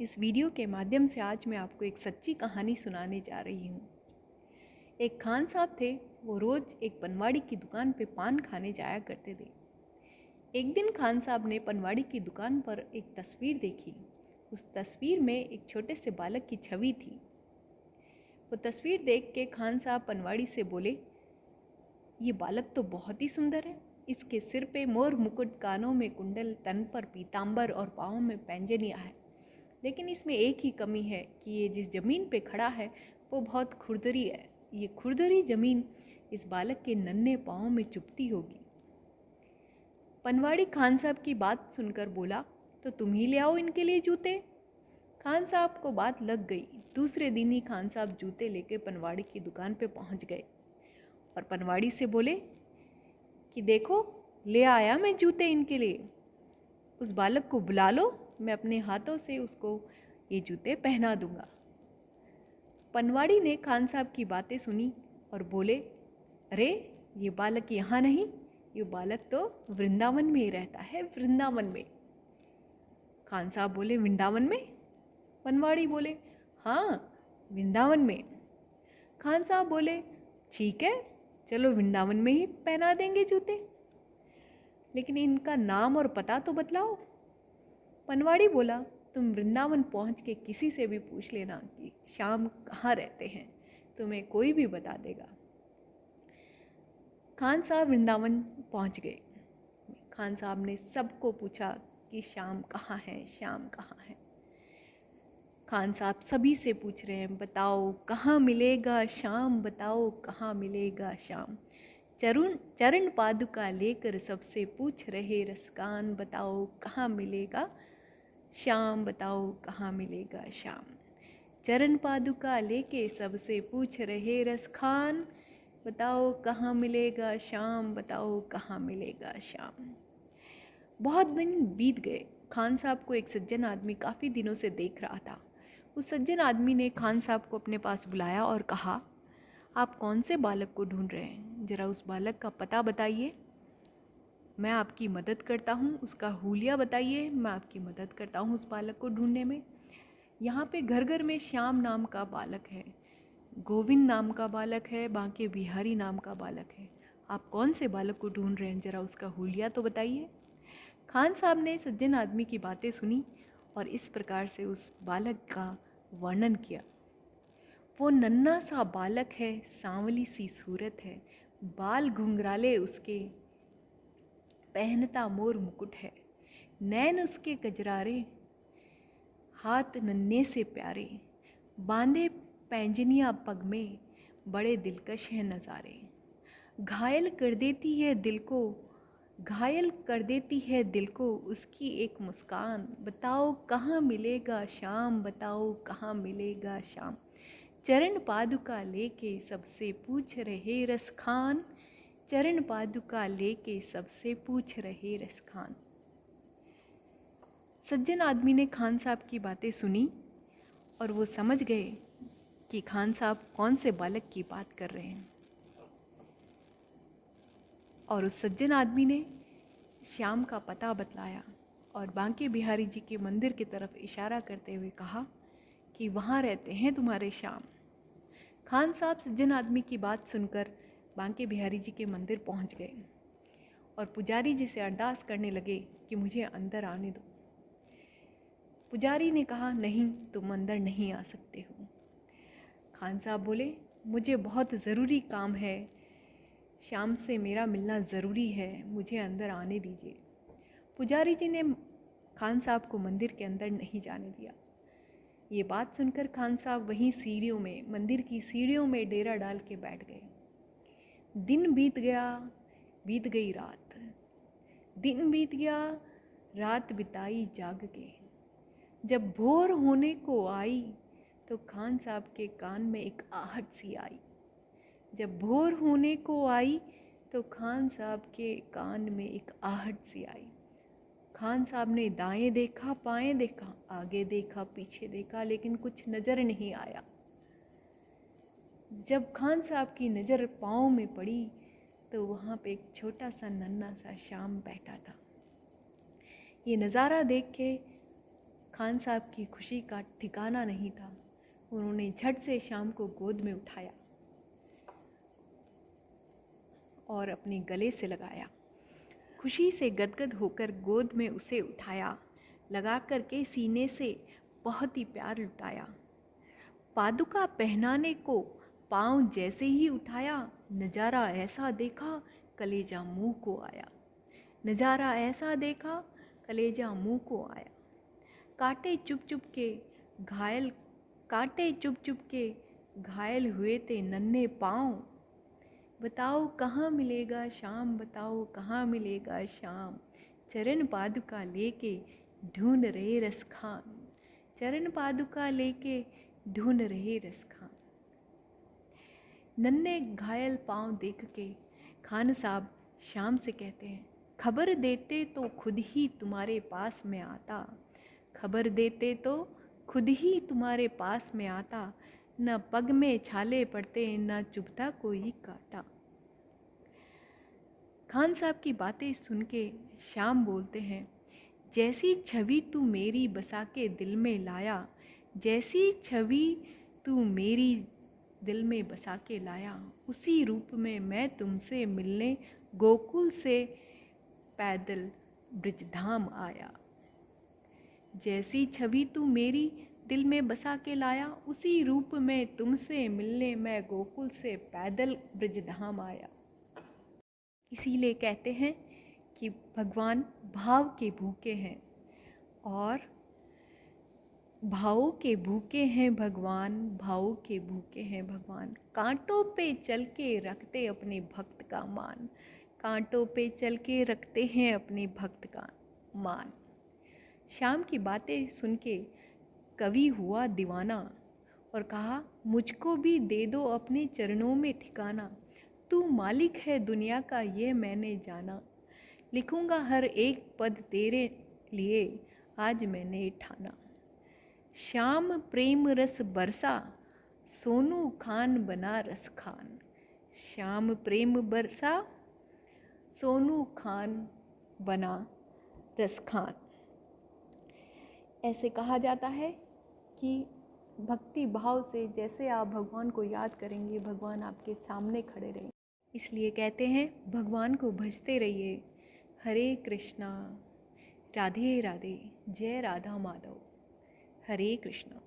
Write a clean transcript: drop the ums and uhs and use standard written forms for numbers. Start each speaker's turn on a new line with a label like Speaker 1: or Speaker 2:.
Speaker 1: इस वीडियो के माध्यम से आज मैं आपको एक सच्ची कहानी सुनाने जा रही हूँ। एक खान साहब थे। वो रोज़ एक पनवाड़ी की दुकान पे पान खाने जाया करते थे। एक दिन खान साहब ने पनवाड़ी की दुकान पर एक तस्वीर देखी। उस तस्वीर में एक छोटे से बालक की छवि थी। वो तस्वीर देख के खान साहब पनवाड़ी से बोले, ये बालक तो बहुत ही सुंदर है। इसके सिर पे मोर मुकुट, कानों में कुंडल, तन पर पीतांबर और पाँव में पैंजनियाँ है। लेकिन इसमें एक ही कमी है कि ये जिस ज़मीन पे खड़ा है वो बहुत खुरदरी है। ये खुरदरी ज़मीन इस बालक के नन्हे पाँव में चुभती होगी। पनवाड़ी खान साहब की बात सुनकर बोला, तो तुम ही ले आओ इनके लिए जूते। खान साहब को बात लग गई। दूसरे दिन ही खान साहब जूते लेके पनवाड़ी की दुकान पे पहुंच गए और पनवाड़ी से बोले कि देखो, ले आया मैं जूते इनके लिए। उस बालक को बुला लो, मैं अपने हाथों से उसको ये जूते पहना दूंगा। पनवाड़ी ने खान साहब की बातें सुनी और बोले, अरे ये बालक यहाँ नहीं, ये बालक तो वृंदावन में ही रहता है, वृंदावन में। खान साहब बोले, वृंदावन में? पनवाड़ी बोले, हाँ, वृंदावन में। खान साहब बोले, ठीक है, चलो वृंदावन में ही पहना देंगे जूते, लेकिन इनका नाम और पता तो बतलाओ। पनवाड़ी बोला, तुम वृंदावन पहुंच के किसी से भी पूछ लेना कि श्याम कहाँ रहते हैं, तुम्हें कोई भी बता देगा। खान साहब वृंदावन पहुंच गए। खान साहब ने सबको पूछा कि श्याम कहाँ है, श्याम कहाँ है। खान साहब सभी से पूछ रहे हैं, बताओ कहाँ मिलेगा श्याम, बताओ कहाँ मिलेगा श्याम। चरण चरण पादुका लेकर सबसे पूछ रहे रसकान, बताओ कहाँ मिलेगा श्याम, बताओ कहाँ मिलेगा श्याम। चरण पादुका लेके सबसे पूछ रहे रसखान, बताओ कहाँ मिलेगा श्याम, बताओ कहाँ मिलेगा श्याम। बहुत दिन बीत गए। खान साहब को एक सज्जन आदमी काफ़ी दिनों से देख रहा था। उस सज्जन आदमी ने खान साहब को अपने पास बुलाया और कहा, आप कौन से बालक को ढूंढ रहे हैं, ज़रा उस बालक का पता बताइए, मैं आपकी मदद करता हूँ। उसका हुलिया बताइए, मैं आपकी मदद करता हूँ उस बालक को ढूंढने में। यहाँ पे घर घर में श्याम नाम का बालक है, गोविंद नाम का बालक है, बांके बिहारी नाम का बालक है। आप कौन से बालक को ढूंढ रहे हैं, ज़रा उसका हुलिया तो बताइए। खान साहब ने सज्जन आदमी की बातें सुनी और इस प्रकार से उस बालक का वर्णन किया। वो नन्हा सा बालक है, सांवली सी सूरत है, बाल घुंघराले उसके, पहनता मोर मुकुट है, नैन उसके कजरारे, हाथ नन्हे से प्यारे, बांधे पैंजनियाँ पग में, बड़े दिलकश हैं नज़ारे। घायल कर देती है दिल को, घायल कर देती है दिल को उसकी एक मुस्कान, बताओ कहाँ मिलेगा श्याम, बताओ कहाँ मिलेगा श्याम। चरण पादुका लेके सबसे पूछ रहे रसखान, चरण पादुका लेके सबसे पूछ रहे रसखान। सज्जन आदमी ने खान साहब की बातें सुनी और वो समझ गए कि खान साहब कौन से बालक की बात कर रहे हैं। और उस सज्जन आदमी ने श्याम का पता बतलाया और बांके बिहारी जी के मंदिर की तरफ इशारा करते हुए कहा कि वहाँ रहते हैं तुम्हारे श्याम। खान साहब सज्जन आदमी की बात सुनकर बांके बिहारी जी के मंदिर पहुँच गए और पुजारी जी से अरदास करने लगे कि मुझे अंदर आने दो। पुजारी ने कहा, नहीं, तुम अंदर नहीं आ सकते हो। खान साहब बोले, मुझे बहुत ज़रूरी काम है, श्याम से मेरा मिलना ज़रूरी है, मुझे अंदर आने दीजिए। पुजारी जी ने खान साहब को मंदिर के अंदर नहीं जाने दिया। ये बात सुनकर खान साहब वहीं सीढ़ियों में, मंदिर की सीढ़ियों में डेरा डाल के बैठ गए। दिन बीत गया, बीत गई रात, दिन बीत गया, रात बिताई जाग के। जब भोर होने को आई तो खान साहब के कान में एक आहट सी आई। जब भोर होने को आई तो खान साहब के कान में एक आहट सी आई। खान साहब ने दाएं देखा, बाएं देखा, आगे देखा, पीछे देखा, लेकिन कुछ नज़र नहीं आया। जब खान साहब की नज़र पाँव में पड़ी तो वहाँ पे एक छोटा सा नन्हा सा श्याम बैठा था। ये नज़ारा देख के खान साहब की खुशी का ठिकाना नहीं था। उन्होंने झट से श्याम को गोद में उठाया और अपने गले से लगाया। खुशी से गदगद होकर गोद में उसे उठाया, लगा कर के सीने से बहुत ही प्यार लुटाया। पादुका पहनाने को पाँव जैसे ही उठाया, नज़ारा ऐसा देखा कलेजा मुँह को आया। नज़ारा ऐसा देखा कलेजा मुँह को आया। काटे चुप चुप के घायल हुए थे नन्हे पाँव। बताओ कहाँ मिलेगा श्याम, बताओ कहाँ मिलेगा श्याम। चरण पादुका लेके ढूंढ रहे रस खान, चरण पादुका लेके ढूंढ रहे रस खान। नन्हे घायल पाँव देख के खान साहब श्याम से कहते हैं, खबर देते तो खुद ही तुम्हारे पास में आता, खबर देते तो खुद ही तुम्हारे पास में आता। न पग में छाले पड़ते, न चुभता कोई काटा। खान साहब की बातें सुन के श्याम बोलते हैं, जैसी छवि तू मेरी बसा के दिल में लाया, जैसी छवि तू मेरी दिल में बसा के लाया, उसी रूप में मैं तुमसे मिलने गोकुल से पैदल ब्रजधाम आया। जैसी छवि तू मेरी दिल में बसा के लाया, उसी रूप में तुमसे मिलने मैं गोकुल से पैदल ब्रजधाम आया। इसीलिए कहते हैं कि भगवान भाव के भूखे हैं, और भावों के भूखे हैं भगवान, भावों के भूखे हैं भगवान। कांटों पे चल के रखते अपने भक्त का मान, कांटों पे चल के रखते हैं अपने भक्त का मान। श्याम की बातें सुन के कवि हुआ दीवाना और कहा, मुझको भी दे दो अपने चरणों में ठिकाना। तू मालिक है दुनिया का ये मैंने जाना, लिखूंगा हर एक पद तेरे लिए आज मैंने ठाना। श्याम प्रेम रस बरसा, सोनू खान बना रस खान। श्याम प्रेम बरसा, सोनू खान बना रस खान। ऐसे कहा जाता है कि भक्ति भाव से जैसे आप भगवान को याद करेंगे, भगवान आपके सामने खड़े रहेंगे। इसलिए कहते हैं, भगवान को भजते रहिए। हरे कृष्णा, राधे राधे, जय राधा माधव, हरे कृष्णा।